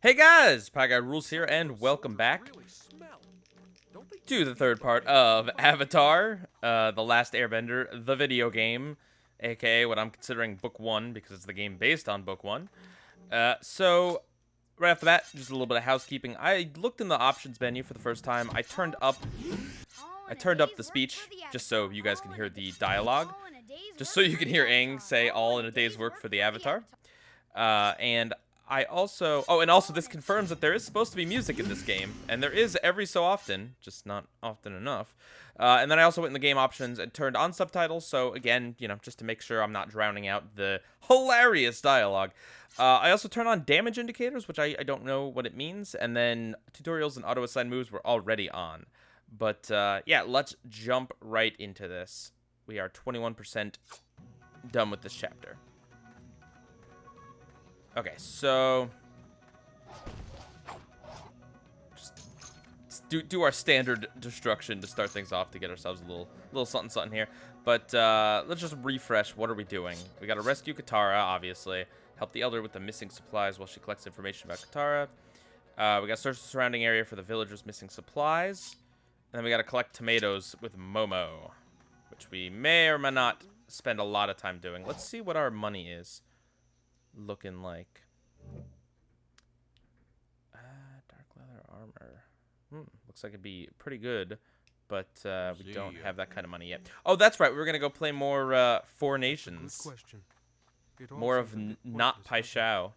Hey guys, Pie Guy Rules here, and welcome back to the third part of Avatar, The Last Airbender, the video game, aka what I'm considering Book 1, because it's the game based on Book 1. So, right off the bat, just a little bit of housekeeping. I looked in the options menu for the first time. I turned up the speech, just so you guys can hear the dialogue. Just so you can hear Aang say all in a day's work for the Avatar. And I also... Oh, and also this confirms that there is supposed to be music in this game. And there is every so often, just not often enough. And then I also went in the game options and turned on subtitles. So again, you know, just to make sure I'm not drowning out the hilarious dialogue. I also turned on damage indicators, which I don't know what it means. And then tutorials and auto-assign moves were already on. But yeah, let's jump right into this. We are 21% done with this chapter. Okay, so just do our standard destruction to start things off to get ourselves a little something here. But let's just refresh. What are we doing? We got to rescue Katara, obviously. Help the Elder with the missing supplies while she collects information about Katara. We got to search the surrounding area for the villagers' missing supplies. And then we got to collect tomatoes with Momo, which we may or may not spend a lot of time doing. Let's see what our money is looking like. Dark leather armor. Looks like it'd be pretty good, but we don't have that kind of money yet. Oh, that's right. We were gonna go play more Four Nations. More of not Paishao.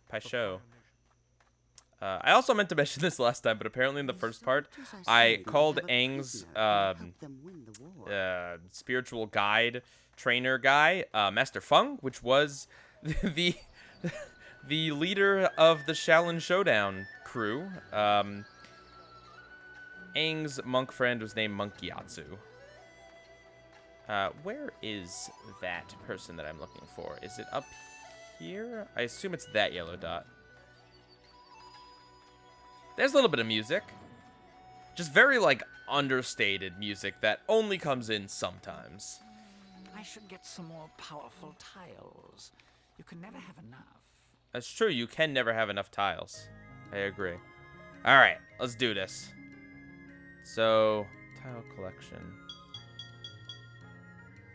I also meant to mention this last time, but apparently in the first part, I called Aang's spiritual guide, trainer guy, Master Feng, which was the leader of the Shaolin Showdown crew. Aang's monk friend was named Monk Gyatso. Where is that person that I'm looking for? Is it up here? I assume it's that yellow dot. There's a little bit of music. Just very, like, understated music that only comes in sometimes. I should get some more powerful tiles. You can never have enough. That's true. You can never have enough tiles. I agree. All right, let's do this. So, tile collection.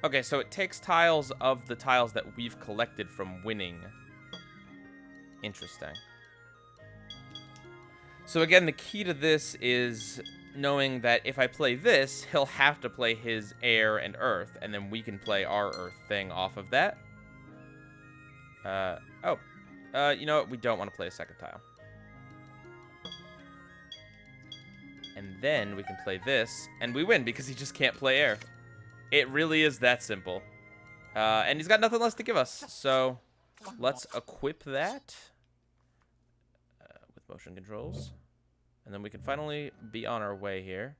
Okay, so it takes tiles of the tiles that we've collected from winning. Interesting. So again, the key to this is knowing that if I play this, he'll have to play his air and earth, and then we can play our earth thing off of that. You know what? We don't want to play a second tile. And then we can play this, and we win because he just can't play air. It really is that simple. And he's got nothing less to give us, so let's equip that with motion controls. And then we can finally be on our way here.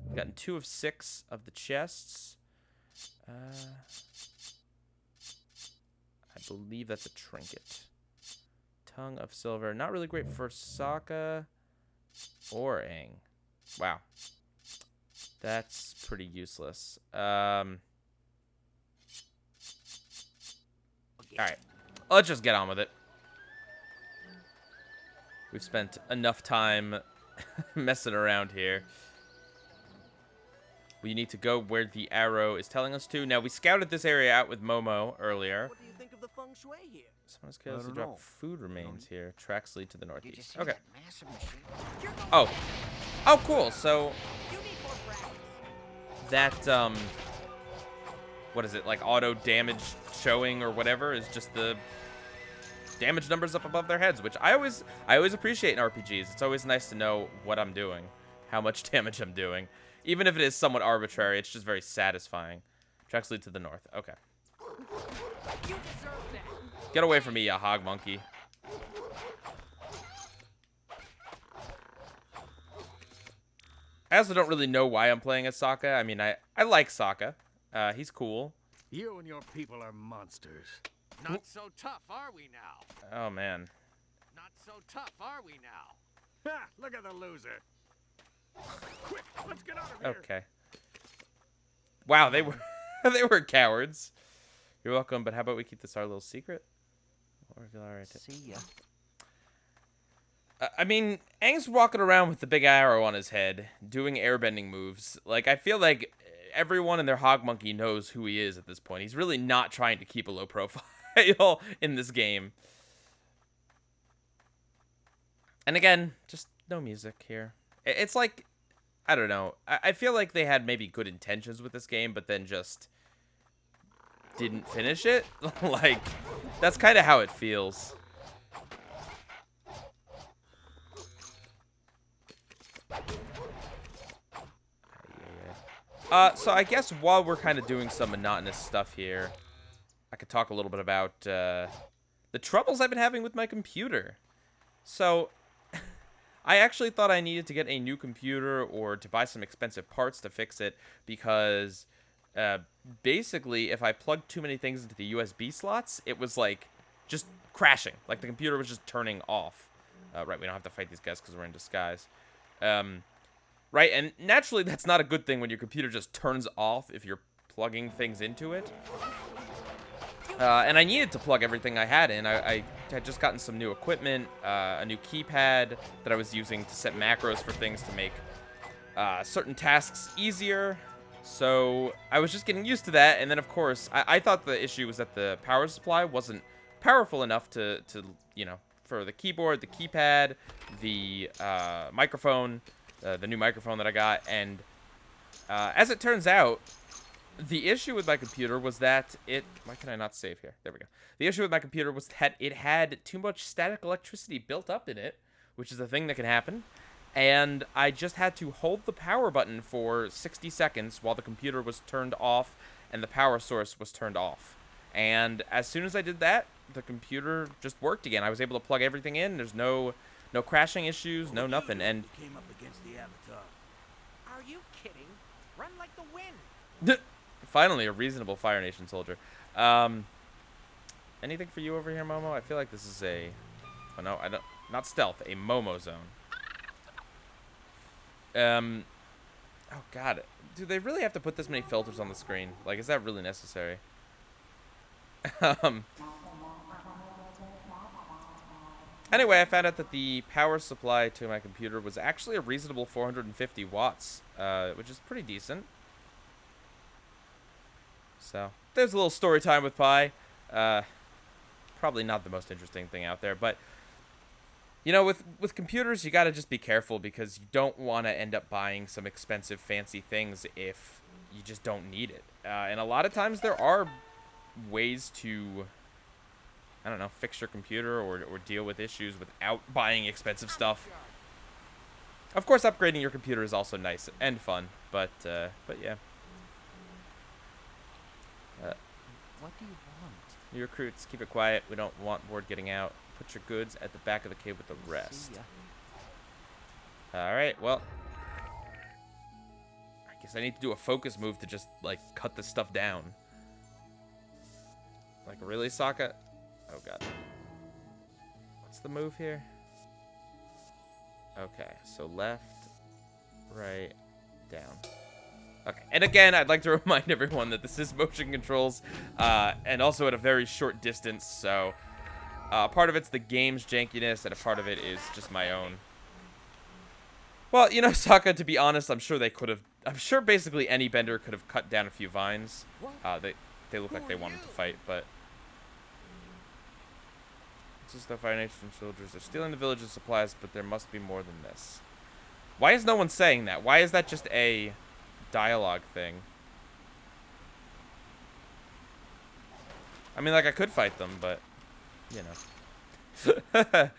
We've gotten 2 of 6 of the chests. I believe that's a trinket. Tongue of silver. Not really great for Sokka or Aang. Wow. That's pretty useless. Alright. Let's just get on with it. We've spent enough time messing around here. We need to go where the arrow is telling us to. Now, we scouted this area out with Momo earlier. What do you think of the feng shui here? Someone's careless to drop food remains here. Tracks lead to the northeast. Okay. Oh. Oh, cool. So, that, what is it, like auto damage showing or whatever is just the damage numbers up above their heads, which I always appreciate in RPGs. It's always nice to know what I'm doing, how much damage I'm doing. Even if it is somewhat arbitrary, it's just very satisfying. Tracks lead to the north. Okay. Get away from me, you hog monkey. I also don't really know why I'm playing as Sokka. I mean, I like Sokka. He's cool. You and your people are monsters. Not so tough, are we now? Oh, man. Not so tough, are we now? Ha! Look at the loser. Quick, let's get out of here. Okay. Wow, they were they were cowards. You're welcome, but how about we keep this our little secret? Or reveal our See ya. I mean, Aang's walking around with the big arrow on his head, doing airbending moves. Like, I feel like everyone in their hog monkey knows who he is at this point. He's really not trying to keep a low profile in this game. And again, just no music here. It's like, I don't know. I feel like they had maybe good intentions with this game, but then just didn't finish it. Like, that's kind of how it feels. So I guess while we're kind of doing some monotonous stuff here, I could talk a little bit about the troubles I've been having with my computer. So, I actually thought I needed to get a new computer or to buy some expensive parts to fix it because, basically, if I plugged too many things into the USB slots, it was, like, just crashing. Like, the computer was just turning off. Right, we don't have to fight these guys because we're in disguise. Right, and naturally that's not a good thing when your computer just turns off if you're plugging things into it. And I needed to plug everything I had in. I had just gotten some new equipment, a new keypad that I was using to set macros for things to make certain tasks easier. So I was just getting used to that, and then of course, I thought the issue was that the power supply wasn't powerful enough to you know, for the keyboard, the keypad, the microphone, the new microphone that I got, and as it turns out, the issue with my computer was that why can I not save here? There we go. The issue with my computer was that it had too much static electricity built up in it, which is a thing that can happen, and I just had to hold the power button for 60 seconds while the computer was turned off and the power source was turned off. And as soon as I did that, the computer just worked again. I was able to plug everything in. There's no crashing issues, no nothing. And Came up against the Avatar. Are you kidding? Run like the wind. finally a reasonable Fire Nation soldier. Anything for you over here, Momo? I feel like this is a... Oh, no, I don't... Not stealth, a Momo zone. Oh, God. Do they really have to put this many filters on the screen? Like, is that really necessary? Anyway, I found out that the power supply to my computer was actually a reasonable 450 watts, which is pretty decent. So, there's a little story time with Pi. Probably not the most interesting thing out there, but you know, with computers, you gotta just be careful because you don't want to end up buying some expensive, fancy things if you just don't need it. And a lot of times there are ways to, I don't know, fix your computer or deal with issues without buying expensive stuff. Of course, upgrading your computer is also nice and fun, but yeah. What do you want? New recruits, keep it quiet. We don't want word getting out. Put your goods at the back of the cave with the rest. Alright, well. I guess I need to do a focus move to just, like, cut this stuff down. Like, really, Sokka? Oh, God. What's the move here? Okay, so left, right, down. Okay, and again, I'd like to remind everyone that this is motion controls, and also at a very short distance, so part of it's the game's jankiness, and a part of it is just my own. Well, you know, Sokka, to be honest, I'm sure they could have, I'm sure basically any bender could have cut down a few vines. They look like they wanted to fight, but... This is the Fire Nation soldiers. They're stealing the village's supplies, but there must be more than this. Why is no one saying that? Why is that just a dialogue thing? I mean, like, I could fight them, but, you know.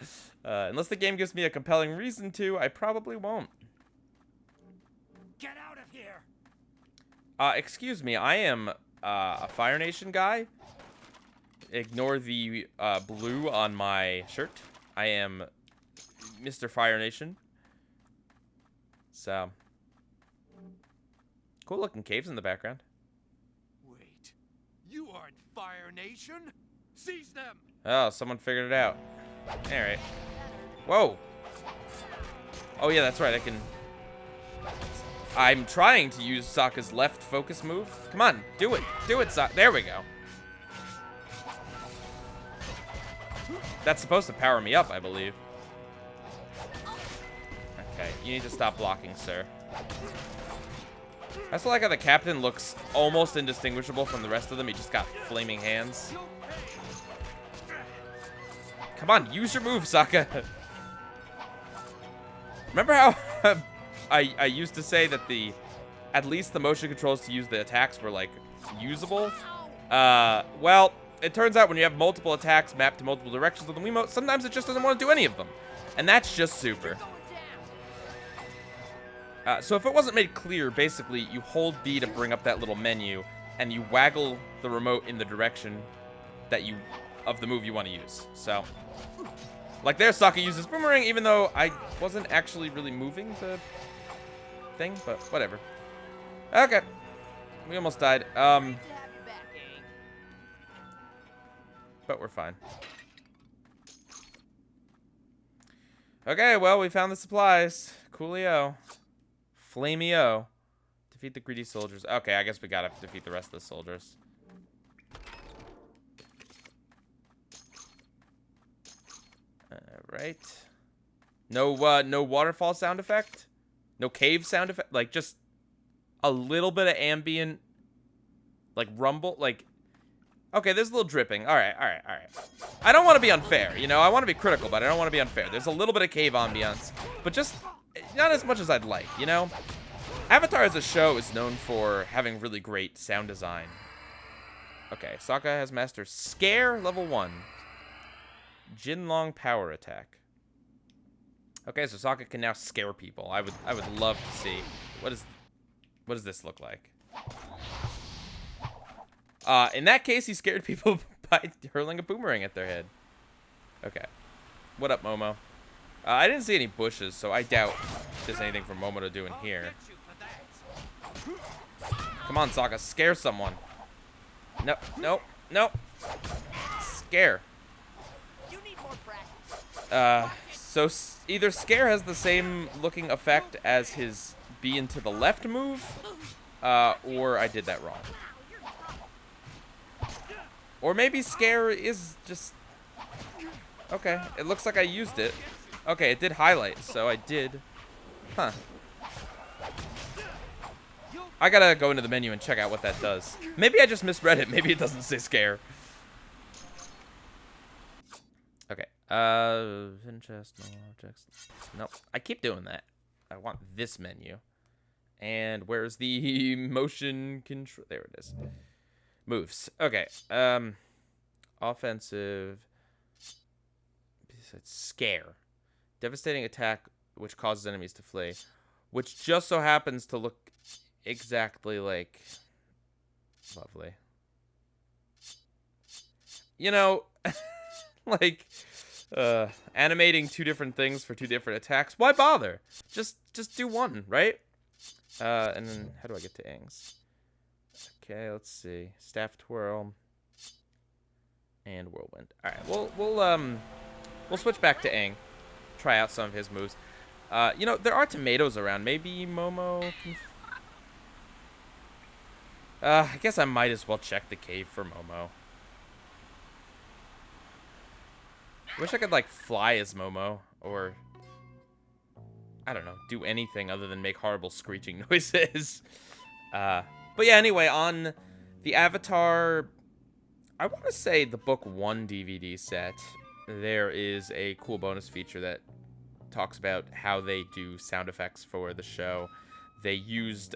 Unless the game gives me a compelling reason to, I probably won't. Get out of here! Excuse me, I am a Fire Nation guy. Ignore the blue on my shirt. I am Mr. Fire Nation. So, cool looking caves in the background. Wait, you aren't Fire Nation? Seize them! Oh, someone figured it out. Alright. Whoa! Oh yeah, that's right, I can... I'm trying to use Sokka's left focus move. Come on, do it! Do it, Sokka! There we go. That's supposed to power me up, I believe. Okay, you need to stop blocking, sir. I still like how the captain looks almost indistinguishable from the rest of them. He just got flaming hands. Come on, use your move, Sokka. Remember how I used to say that at least the motion controls to use the attacks were, like, usable? Well, it turns out when you have multiple attacks mapped to multiple directions of the Wiimote, sometimes it just doesn't want to do any of them. And that's just super. So if it wasn't made clear, basically, you hold B to bring up that little menu, and you waggle the remote in the direction that of the move you want to use. So, like there, Sokka uses Boomerang, even though I wasn't actually really moving the thing, but whatever. Okay. We almost died. But we're fine. Okay, well, we found the supplies. Coolio. Flameo. Defeat the greedy soldiers. Okay, I guess we gotta defeat the rest of the soldiers. Alright. No waterfall sound effect? No cave sound effect? Like, just a little bit of ambient, like, rumble? Like, okay, there's a little dripping. Alright. I don't want to be unfair, you know? I want to be critical, but I don't want to be unfair. There's a little bit of cave ambiance, but just not as much as I'd like, you know? Avatar as a show is known for having really great sound design. Okay, Sokka has mastered Scare level 1. Jinlong power attack. Okay, so Sokka can now scare people. I would love to see what does this look like? In that case, he scared people by hurling a boomerang at their head. Okay. What up, Momo? I didn't see any bushes, so I doubt there's anything for Momo to do in here. Come on, Sokka, scare someone. No. Scare. So either Scare has the same looking effect as his B into the left move, or I did that wrong. Or maybe Scare is just... Okay, it looks like I used it. Okay, it did highlight, so I did. Huh. I gotta go into the menu and check out what that does. Maybe I just misread it. Maybe it doesn't say Scare. Okay. Hidden chest, no objects. Nope. I keep doing that. I want this menu. And where's the motion control? There it is. Moves. Okay. Offensive. Scare. Devastating attack which causes enemies to flee. Which just so happens to look exactly like... Lovely. You know, like, animating two different things for two different attacks. Why bother? Just do one, right? And then, how do I get to Aang's? Okay, let's see. Staff twirl. And whirlwind. Alright, we'll switch back to Aang. Try out some of his moves. You know, there are tomatoes around. Maybe Momo can... I guess I might as well check the cave for Momo. Wish I could, like, fly as Momo. Or... I don't know. Do anything other than make horrible screeching noises. But yeah, anyway, on the Avatar... I want to say the Book 1 DVD set, there is a cool bonus feature that talks about how they do sound effects for the show. They used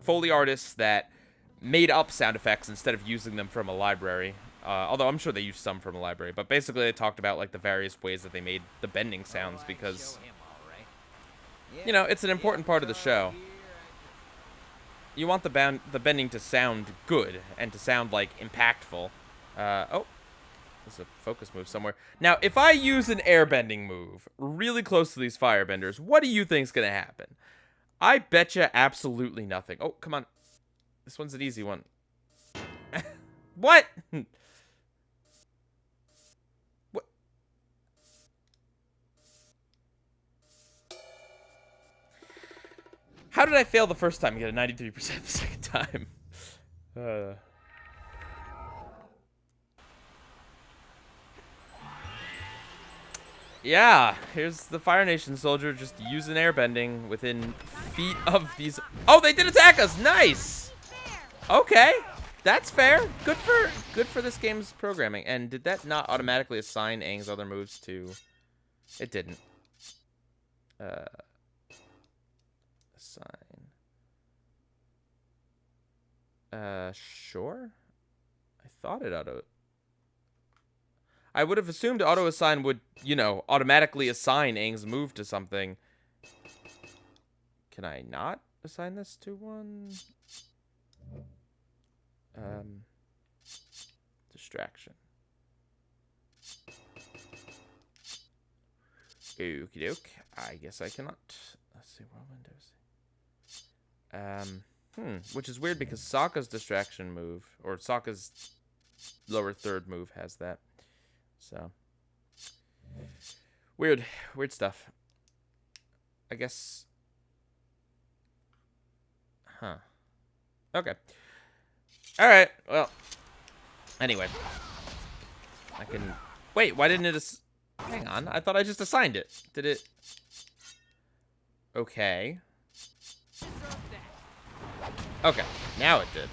Foley artists that made up sound effects instead of using them from a library. Although I'm sure they used some from a library. But basically they talked about like the various ways that they made the bending sounds because, you know, it's an important part of the show. You want the bending to sound good and to sound like impactful. Oh, there's a focus move somewhere. Now, if I use an airbending move really close to these firebenders, what do you think's gonna happen? I betcha absolutely nothing. Oh, come on. This one's an easy one. What? What? How did I fail the first time and get a 93% the second time? Yeah, here's the Fire Nation soldier just using airbending within feet of these. Oh, they did attack us. Nice. Okay, that's fair. Good for this game's programming. And did that not automatically assign Aang's other moves to? It didn't. Assign. Sure. I thought it auto. I would have assumed auto assign would, you know, automatically assign Aang's move to something. Can I not assign this to one? Distraction. Okie doke. I guess I cannot. Let's see, whirlwind. Which is weird because Sokka's distraction move, or Sokka's lower third move has that. So. Weird stuff. I guess. Huh. Okay. Alright, well. Anyway. I can... Wait, why didn't it... Hang on, I thought I just assigned it. Did it... Okay. Okay, now it did.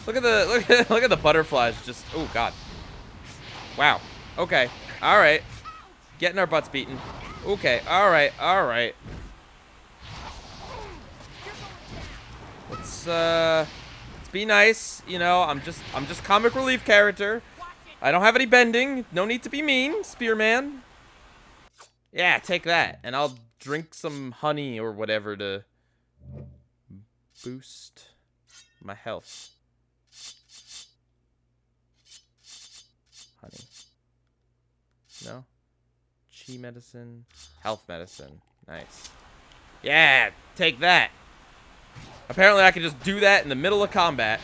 Look at the butterflies just... Oh, God. Wow. Okay. All right. Getting our butts beaten. Okay. All right. All right. Let's be nice. You know, I'm just comic relief character. I don't have any bending. No need to be mean, Spearman. Yeah, take that, and I'll drink some honey or whatever to boost my health. Honey. No? Chi medicine. Health medicine. Nice. Yeah, take that. Apparently I can just do that in the middle of combat.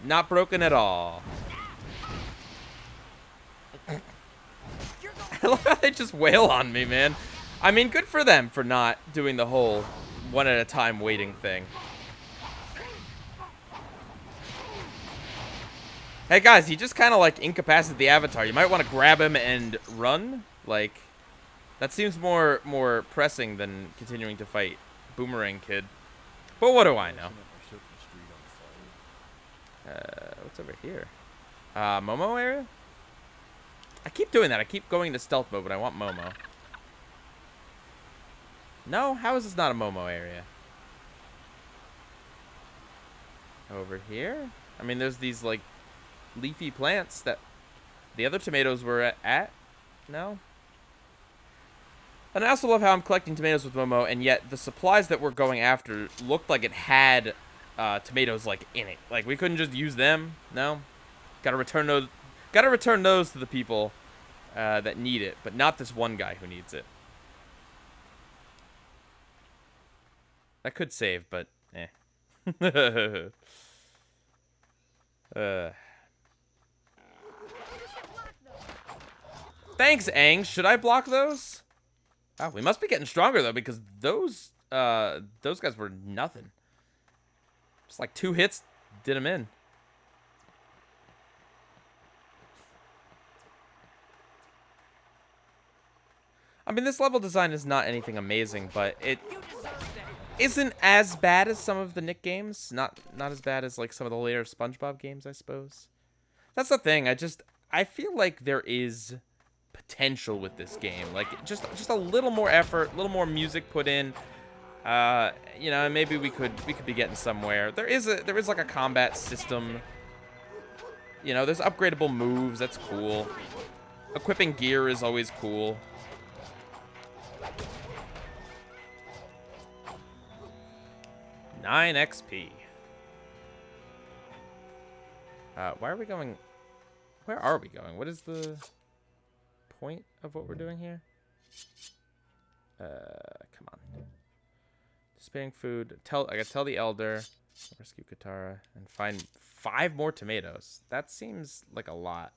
Not broken at all. I love how they just wail on me, man. I mean, good for them for not doing the whole one at a time waiting thing. Hey guys, he just kind of like incapacitated the Avatar. You might want to grab him and run. Like, that seems more pressing than continuing to fight Boomerang Kid. But what do I know? What's over here? Momo area? I keep doing that. I keep going into stealth mode, but I want Momo. No? How is this not a Momo area? Over here? I mean, there's these, like, leafy plants that the other tomatoes were at. No? And I also love how I'm collecting tomatoes with Momo, and yet the supplies that we're going after looked like it had tomatoes, like, in it. Like, we couldn't just use them. No? Gotta return those to the people that need it, but not this one guy who needs it. That could save, but eh. Thanks, Aang. Should I block those? Oh, we must be getting stronger though, because those guys were nothing. Just like 2 hits did them in. I mean, this level design is not anything amazing, but it isn't as bad as some of the Nick games. Not as bad as like some of the later SpongeBob games, I suppose. That's the thing. I feel like there is potential with this game. Like just a little more effort, a little more music put in. You know, maybe we could be getting somewhere. There is like a combat system. You know, there's upgradable moves. That's cool. Equipping gear is always cool. $9 XP. Why are we going? Where are we going? What is the point of what we're doing here? Come on. Despairing food. I gotta tell the elder. Rescue Katara and find 5 more tomatoes. That seems like a lot.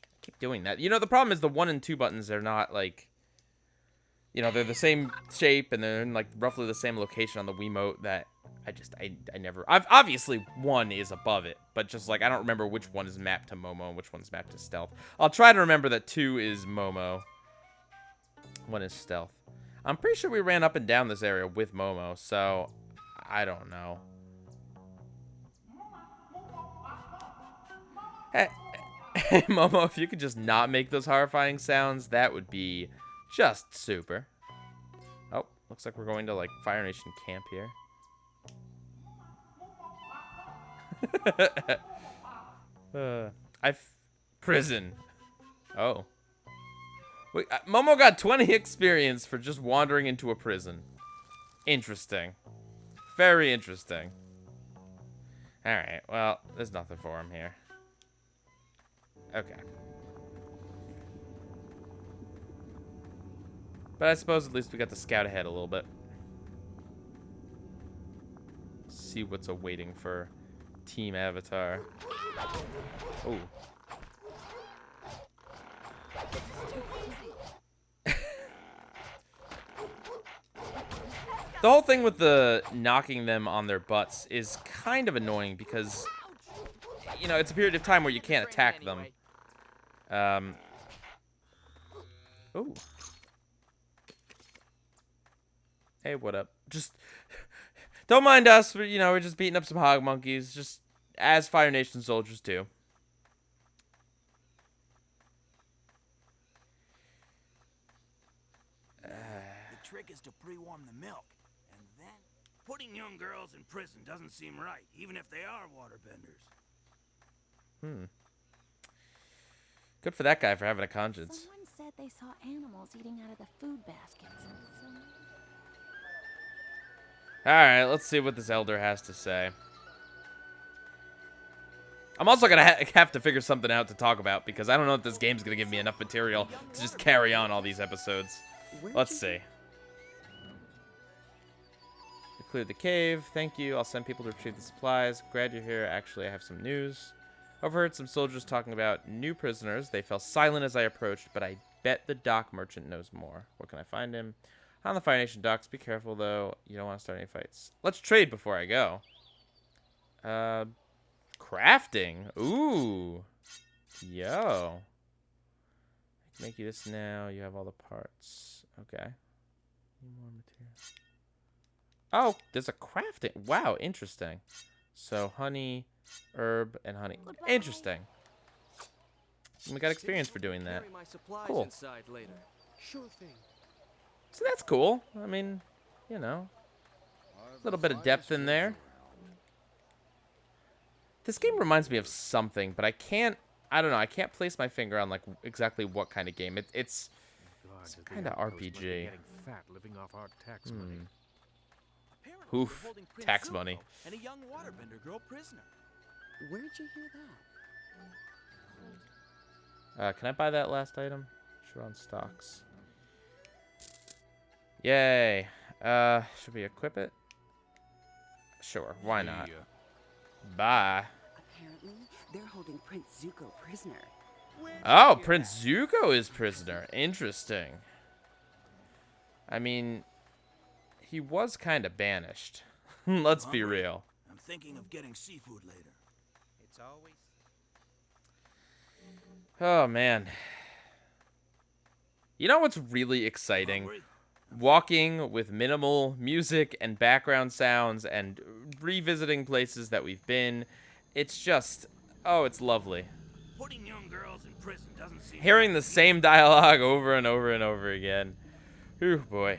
I keep doing that. You know, the problem is the 1 and 2 buttons are not like you know, they're the same shape and they're in like roughly the same location on the Wiimote that I never. Obviously one is above it, but just like I don't remember which one is mapped to Momo and which one's mapped to stealth. I'll try to remember that 2 is Momo. 1 is stealth. I'm pretty sure we ran up and down this area with Momo, so I don't know. Hey, hey, Momo, if you could just not make those horrifying sounds, that would be just super. Oh, looks like we're going to, like, Fire Nation camp here. Prison. Oh. Wait, Momo got 20 experience for just wandering into a prison. Interesting. Very interesting. Alright, well, there's nothing for him here. Okay. But I suppose at least we got to scout ahead a little bit. See what's awaiting for Team Avatar. Oh. The whole thing with the knocking them on their butts is kind of annoying because, you know, it's a period of time where you can't attack them. Ooh. Hey, what up? Just don't mind us. You know, we're just beating up some hog monkeys, just as Fire Nation soldiers do. The trick is to pre-warm the milk, and then putting young girls in prison doesn't seem right, even if they are waterbenders. Good for that guy for having a conscience. Someone said they saw animals eating out of the food baskets. Alright, let's see what this elder has to say. I'm also going to have to figure something out to talk about because I don't know if this game's going to give me enough material to just carry on all these episodes. Let's see. We cleared the cave. Thank you. I'll send people to retrieve the supplies. Glad you're here. Actually, I have some news. Overheard some soldiers talking about new prisoners. They fell silent as I approached, but I bet the dock merchant knows more. Where can I find him? On the Fire Nation docks. Be careful, though. You don't want to start any fights. Let's trade before I go. Crafting. Ooh. Yo. I can make you this now. You have all the parts. Okay. Need more material. Oh, there's a crafting. Wow, interesting. So, honey, herb, and honey. Interesting. We got experience for doing that. Cool. Sure thing. So that's cool. I mean, you know, a little bit of depth in there. This game reminds me of something, but I don't know, I can't place my finger on, like, exactly what kind of game. It's kind of RPG. Oof, tax money. And a young waterbender girl prisoner. Where'd you hear that? Can I buy that last item? Sure, on stocks. Yay. Should we equip it? Sure, why not? Bye. Apparently, they're holding Prince Zuko prisoner. Oh, Prince Zuko is prisoner. Interesting. I mean, he was kind of banished. Let's be real. I'm thinking of getting seafood later. It's always... Oh, man. You know what's really exciting? Hungry? Walking with minimal music and background sounds and revisiting places that we've been. It's just, oh, it's lovely. Putting young girls in prison doesn't seem Hearing the same dialogue over and over and over again. Ooh, boy.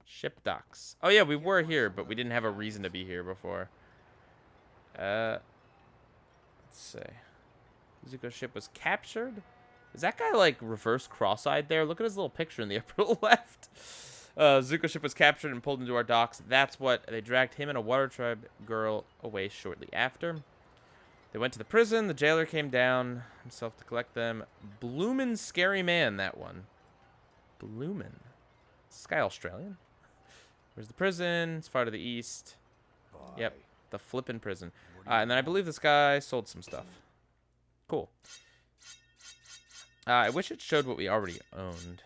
Ship docks. Oh, yeah, we were here, but we didn't have a reason to be here before. Let's see. Zuko's ship was captured? Is that guy, like, reverse cross-eyed there? Look at his little picture in the upper left. Zuko's ship was captured and pulled into our docks. That's what they dragged him and a water tribe girl away shortly after. They went to the prison. The jailer came down himself to collect them. Bloomin' scary man, that one. Bloomin'. Is this guy Australian? Where's the prison? It's far to the east. Yep, the flippin' prison. And then I believe this guy sold some stuff. Cool. I wish it showed what we already owned.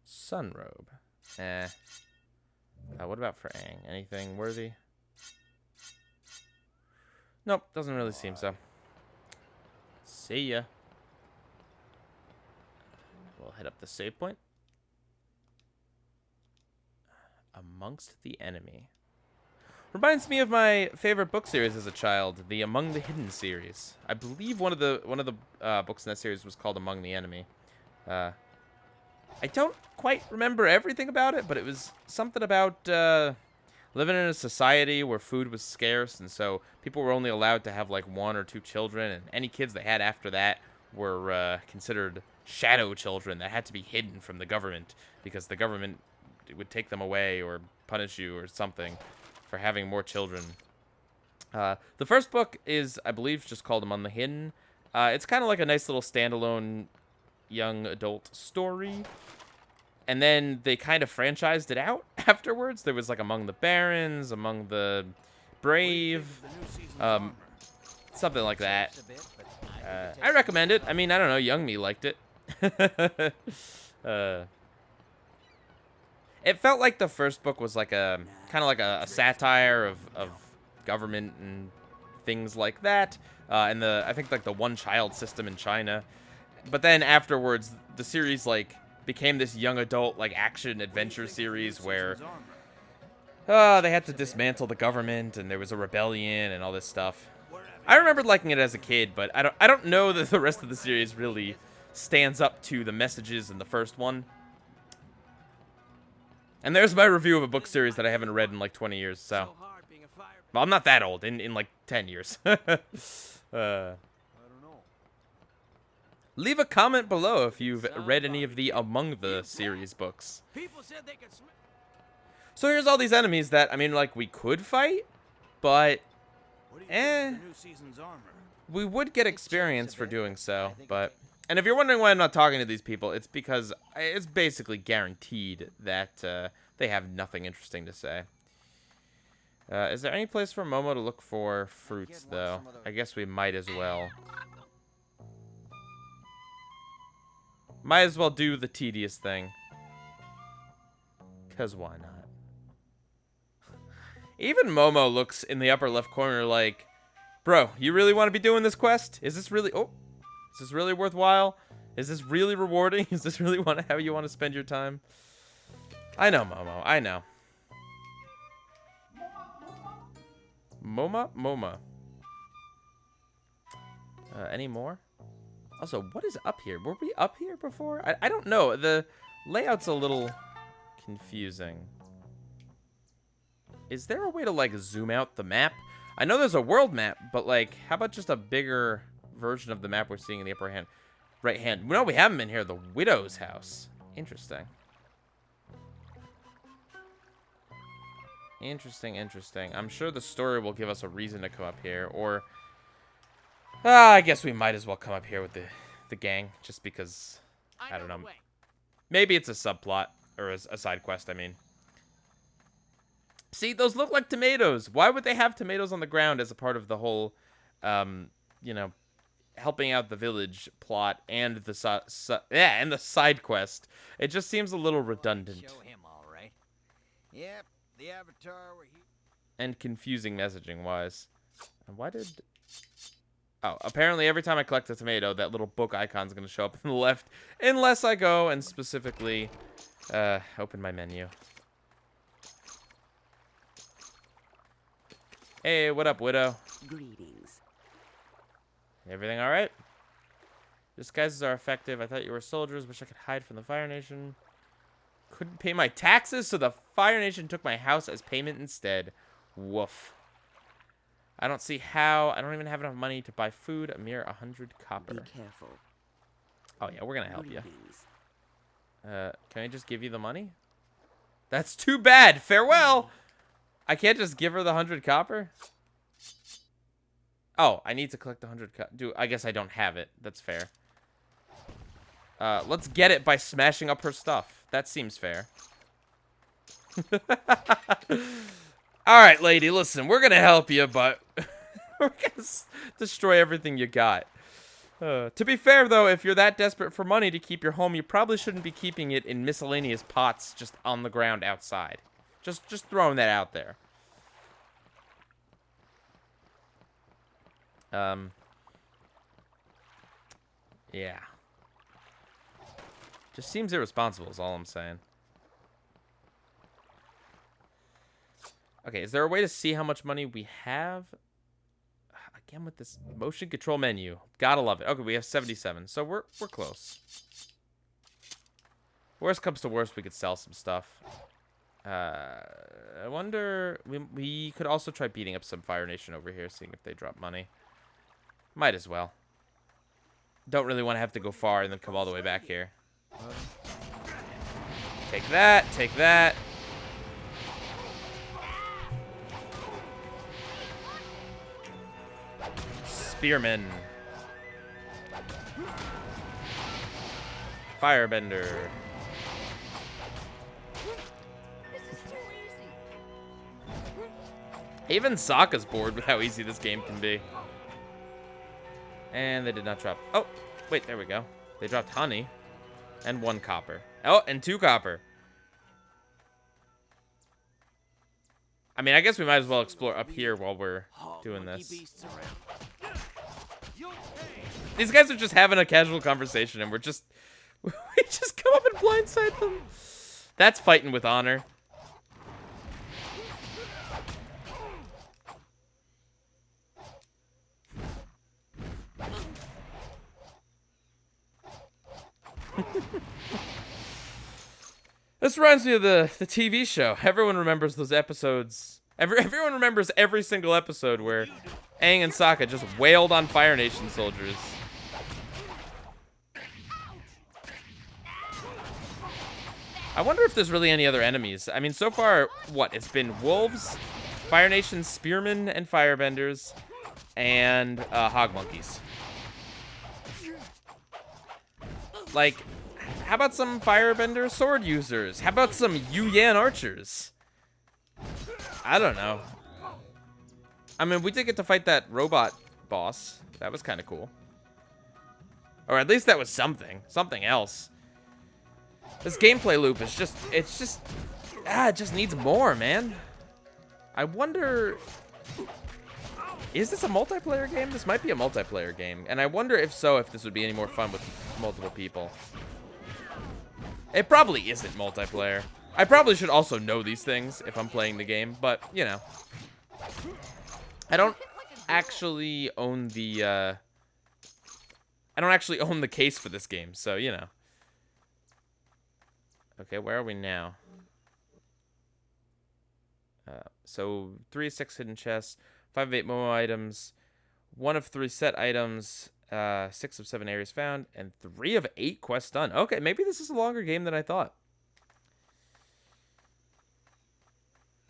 Sunrobe. Eh. What about for Aang? Anything worthy? Nope, doesn't really seem so. See ya. We'll head up the save point. Amongst the Enemy. Reminds me of my favorite book series as a child, the Among the Hidden series. I believe one of the books in that series was called Among the Enemy. I don't quite remember everything about it, but it was something about living in a society where food was scarce, and so people were only allowed to have like 1 or 2 children, and any kids they had after that were considered shadow children that had to be hidden from the government because the government would take them away or punish you or something for having more children. The first book is, I believe, just called Among the Hidden. It's kind of like a nice little standalone young adult story. And then they kind of franchised it out afterwards. There was like Among the Barons, Among the Brave, something like that. I recommend it. I mean, I don't know, young me liked it. It felt like the first book was like a kind of like a satire of government and things like that, and I think like the one-child system in China. But then afterwards, the series like became this young adult like action adventure series where they had to dismantle the government and there was a rebellion and all this stuff. I remembered liking it as a kid, but I don't know that the rest of the series really stands up to the messages in the first one. And there's my review of a book series that I haven't read in like 20 years, so. Well, I'm not that old, in like 10 years. Leave a comment below if you've read any of the Among the series books. So here's all these enemies that, I mean, like, we could fight, but, we would get experience for doing so, but. And if you're wondering why I'm not talking to these people, it's because it's basically guaranteed that they have nothing interesting to say. Is there any place for Momo to look for fruits, though? I guess we might as well. Might as well do the tedious thing. Because why not? Even Momo looks in the upper left corner like, bro, you really want to be doing this quest? Is this really... Oh. Is this really worthwhile? Is this really rewarding? Is this really how you want to spend your time? I know, Momo. I know. Moma. Any more? Also, what is up here? Were we up here before? I don't know. The layout's a little confusing. Is there a way to, like, zoom out the map? I know there's a world map, but, like, how about just a bigger version of the map we're seeing in the upper right hand? No, we haven't been here. The Widow's house. Interesting. Interesting. I'm sure the story will give us a reason to come up here, or I guess we might as well come up here with the gang, just because, I don't know. Maybe it's a subplot, or a side quest, I mean. See, those look like tomatoes. Why would they have tomatoes on the ground as a part of the whole, you know, helping out the village plot and the and the side quest? It just seems a little redundant. Show him, all right. Yep, the Avatar where he... And confusing messaging wise. And why did... Oh, apparently every time I collect a tomato, that little book icon's going to show up on the left, unless I go and specifically open my menu. Hey, what up, Widow? Greetings. Everything all right? Disguises are effective. I thought you were soldiers. Wish I could hide from the Fire Nation. Couldn't pay my taxes, so the Fire Nation took my house as payment instead. Woof. I don't see how. I don't even have enough money to buy food. A mere 100 copper. Be careful. Oh, yeah, we're going to help you. Greetings. Can I just give you the money? That's too bad. Farewell. I can't just give her the 100 copper? Oh, I need to collect the 100 copper. I guess I don't have it. That's fair. Let's get it by smashing up her stuff. That seems fair. Alright, lady, listen. We're gonna help you, but we're gonna destroy everything you got. To be fair, though, if you're that desperate for money to keep your home, you probably shouldn't be keeping it in miscellaneous pots just on the ground outside. Just throwing that out there. Yeah. Just seems irresponsible is all I'm saying. Okay, is there a way to see how much money we have? Again with this motion control menu. Gotta love it. Okay, we have 77, so we're close. Worst comes to worst, we could sell some stuff. I wonder... We could also try beating up some Fire Nation over here, seeing if they drop money. Might as well. Don't really want to have to go far and then come all the way back here. Take that, take that. Spearman. Firebender. Even Sokka's bored with how easy this game can be. And they did not drop. Oh, wait, there we go. They dropped honey. And 1 copper. Oh, and 2 copper. I mean, I guess we might as well explore up here while we're doing this. These guys are just having a casual conversation, and we just come up and blindside them. That's fighting with honor. This reminds me of the TV show. Everyone remembers those episodes. Everyone remembers every single episode where Aang and Sokka just wailed on Fire Nation soldiers. I wonder if there's really any other enemies. I mean, so far, what? It's been wolves, Fire Nation spearmen and firebenders, and hog monkeys. Like, how about some firebender sword users? How about some Yu Yan archers? I don't know. I mean, we did get to fight that robot boss. That was kind of cool. Or at least that was something. Something else. This gameplay loop is just... it just needs more, man. I wonder... is this a multiplayer game? This might be a multiplayer game. And I wonder if so, if this would be any more fun with multiple people. It probably isn't multiplayer. I probably should also know these things if I'm playing the game, but, you know. I don't actually own the, I don't actually own the case for this game, so, you know. Okay, where are we now? So, 3 of 6 hidden chests, 5 of 8 Momo items, 1 of 3 set items, 6 of 7 areas found, and 3 of 8 quests done. Okay, maybe this is a longer game than I thought.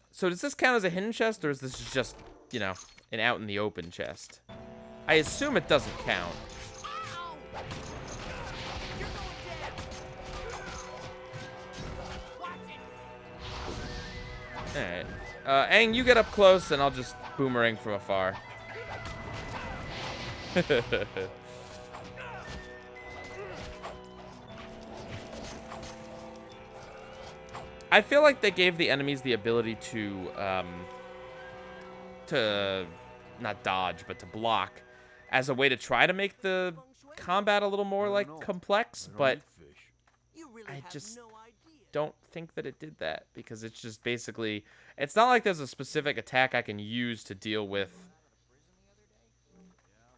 So does this count as a hidden chest, or is this just, you know, an out in the open chest? I assume it doesn't count. Alright. Aang, you get up close, and I'll just boomerang from afar. I feel like they gave the enemies the ability to not dodge, but to block as a way to try to make the combat a little more, like, complex, but I just don't think that it did that, because it's just basically, it's not like there's a specific attack I can use to deal with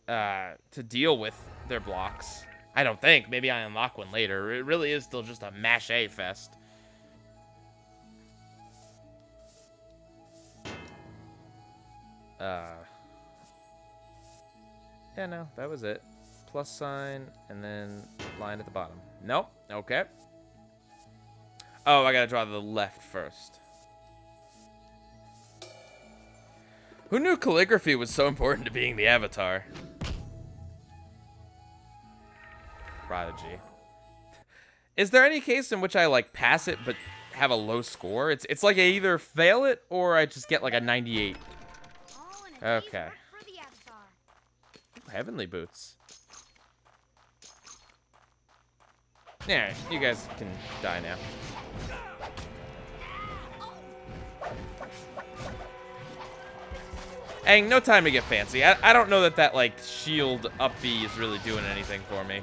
their blocks. I don't think. Maybe I unlock one later. It really is still just a mash-a fest. Yeah, no, that was it. Plus sign, and then line at the bottom. Nope. Okay. Oh, I gotta draw to the left first. Who knew calligraphy was so important to being the Avatar? Prodigy. Is there any case in which I, like, pass it but have a low score? It's like I either fail it or I just get, like, a 98. Okay. Heavenly boots. Yeah, you guys can die now. Aang, no time to get fancy. I don't know that like, shield up B is really doing anything for me.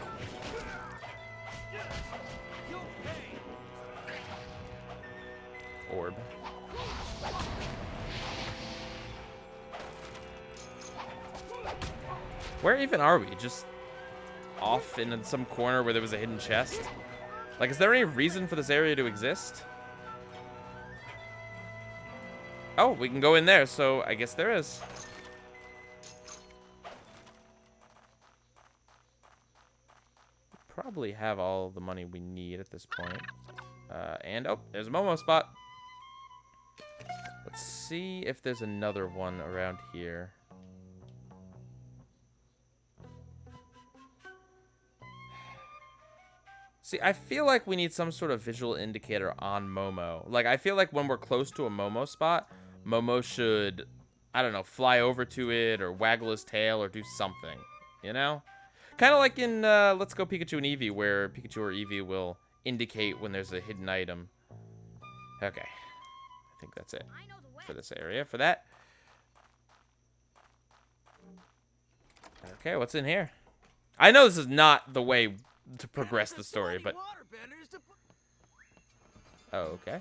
Orb. Where even are we? Just off in some corner where there was a hidden chest? Like, is there any reason for this area to exist? Oh, we can go in there, so I guess there is. Probably have all the money we need at this point. And, oh, there's a Momo spot. Let's see if there's another one around here. See, I feel like we need some sort of visual indicator on Momo. Like, I feel like when we're close to a Momo spot, Momo should, I don't know, fly over to it or waggle his tail or do something, you know? Kind of like in Let's Go Pikachu and Eevee, where Pikachu or Eevee will indicate when there's a hidden item. Okay. I think that's it for this area. For that. Okay, what's in here? I know this is not the way to progress the story, but... Oh, okay.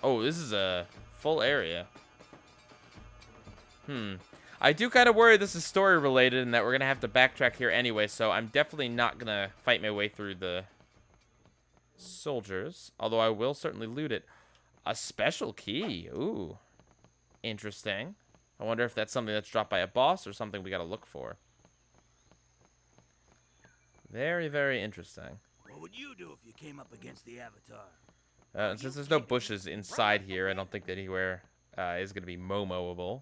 Oh, this is a full area. I do kind of worry this is story related and that we're going to have to backtrack here anyway, so I'm definitely not going to fight my way through the soldiers, although I will certainly loot it. A special key. Ooh. Interesting. I wonder if that's something that's dropped by a boss or something we got to look for. Very, very interesting. What would you do if you came up against the Avatar? And since there's no bushes inside here, I don't think that anywhere is going to be Momoable.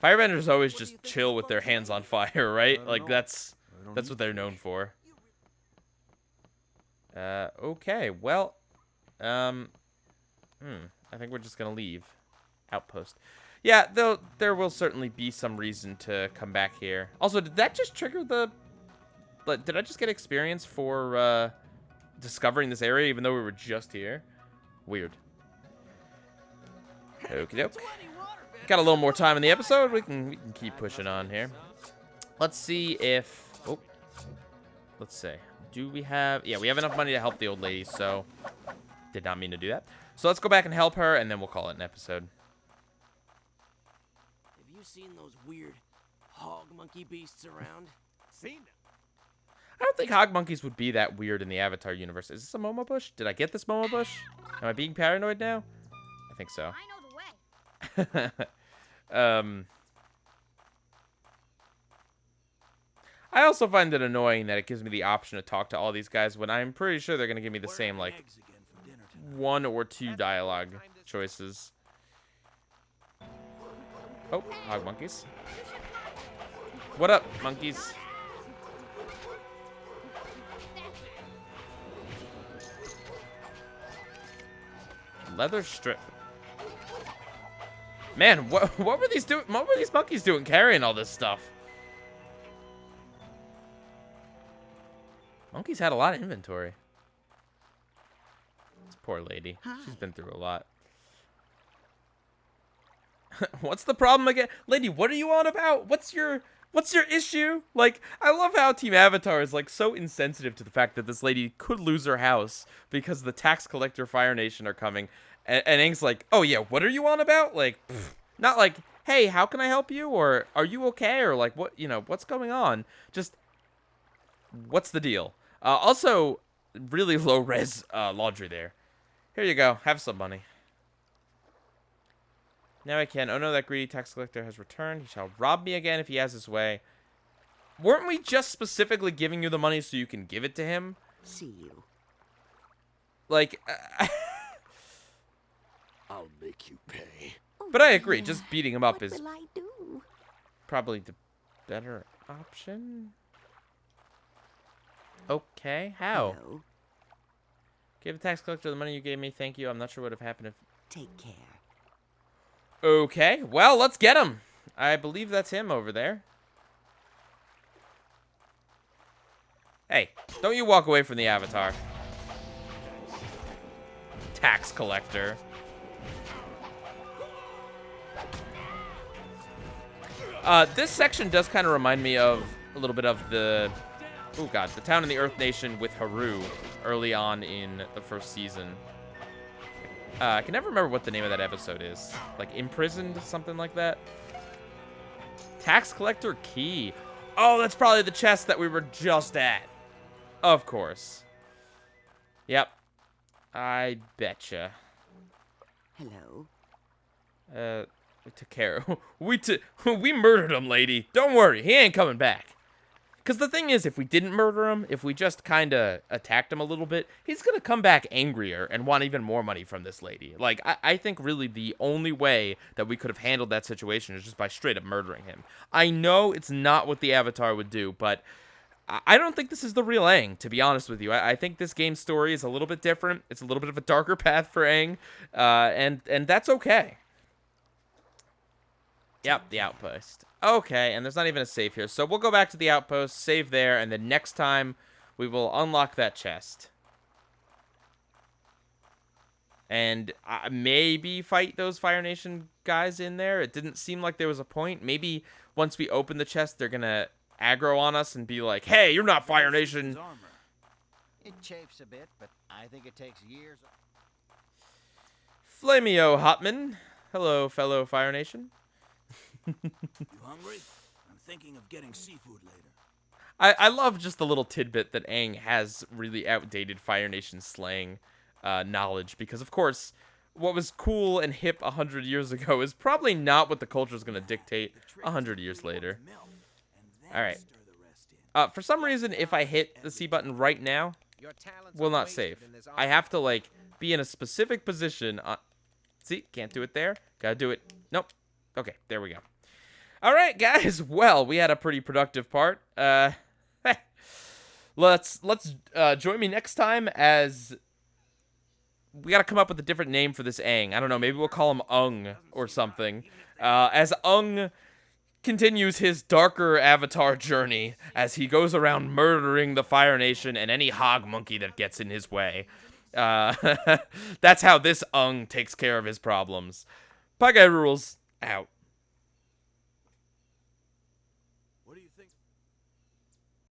Firebenders always just chill with their hands on fire, right? Like, that's what they're known for. Okay, well, I think we're just going to leave. Outpost. Yeah, there will certainly be some reason to come back here. Also, did that just trigger the... Did I just get experience for discovering this area even though we were just here? Weird. Okie doke. Got a little more time in the episode. We can keep pushing on here. Let's see if... Oh. Let's see. Do we have... Yeah, we have enough money to help the old lady, so... Did not mean to do that. So let's go back and help her, and then we'll call it an episode. Have you seen those weird hog monkey beasts around? Seen them. I don't think hog monkeys would be that weird in the Avatar universe. Is this a Momo bush? Did I get this Momo bush? Am I being paranoid now? I think so. I know the way. I also find it annoying that it gives me the option to talk to all these guys when I'm pretty sure they're going to give me the same, like, one or two dialogue choices. Oh, hog monkeys. What up, monkeys? Leather strip. Man, what were these doing? What were these monkeys doing carrying all this stuff? Monkeys had a lot of inventory. This poor lady. She's been through a lot. What's the problem again? Lady, what are you on about? What's your issue? Like, I love how Team Avatar is, like, so insensitive to the fact that this lady could lose her house because the tax collector Fire Nation are coming. And Aang's like, oh yeah, what are you on about? Like, not like, hey, how can I help you? Or are you okay? Or like, what, what's going on? Just, what's the deal? Also, really low res laundry there. Here you go. Have some money. Now I can. Oh no, that greedy tax collector has returned. He shall rob me again if he has his way. Weren't we just specifically giving you the money so you can give it to him? See you. Like, I'll make you pay. but I agree. Just beating him up What is will I do? probably the better option. Okay, how? Hello. Give the tax collector the money you gave me. Thank you. I'm not sure what would have happened if... Take care. Okay, well, let's get him. I believe that's him over there. Hey, don't you walk away from the avatar. Tax collector. This section does kind of remind me of a little bit of the... Oh, God. The Town in the Earth Nation with Haru early on in the first season. I can never remember what the name of that episode is. Like, Imprisoned? Something like that? Tax Collector Key. Oh, that's probably the chest that we were just at. Of course. Yep. I betcha. Hello. We took care of... We murdered him, lady. Don't worry. He ain't coming back. Because the thing is, if we didn't murder him, if we just kind of attacked him a little bit, he's going to come back angrier and want even more money from this lady. Like, I think really the only way that we could have handled that situation is just by straight up murdering him. I know it's not what the Avatar would do, but I don't think this is the real Aang, to be honest with you. I think this game's story is a little bit different. It's a little bit of a darker path for Aang, and that's okay. Yep, the outpost. Okay, and there's not even a save here. So we'll go back to the outpost, save there, and then next time we will unlock that chest. And maybe fight those Fire Nation guys in there. It didn't seem like there was a point. Maybe once we open the chest, they're going to aggro on us and be like, hey, you're not Fire Nation. It chafes a bit, but I think it takes years. Flamio Hotman. Hello, fellow Fire Nation. You hungry? I'm thinking of getting seafood later. I love just the little tidbit that Aang has really outdated Fire Nation slang knowledge, because of course what was cool and hip 100 years ago is probably not what the culture is going to dictate 100 years later. Alright. For some reason, if I hit the C button right now, will not save. I have to, like, be in a specific position. See? Can't do it there. Gotta do it. Nope. Okay, there we go. Alright, guys. Well, we had a pretty productive part. Let's join me next time as... We gotta come up with a different name for this Aang. I don't know, maybe we'll call him Ung or something. As Ung continues his darker Avatar journey as he goes around murdering the Fire Nation and any hog monkey that gets in his way. That's how this Ung takes care of his problems. Pie Guy Rules, out.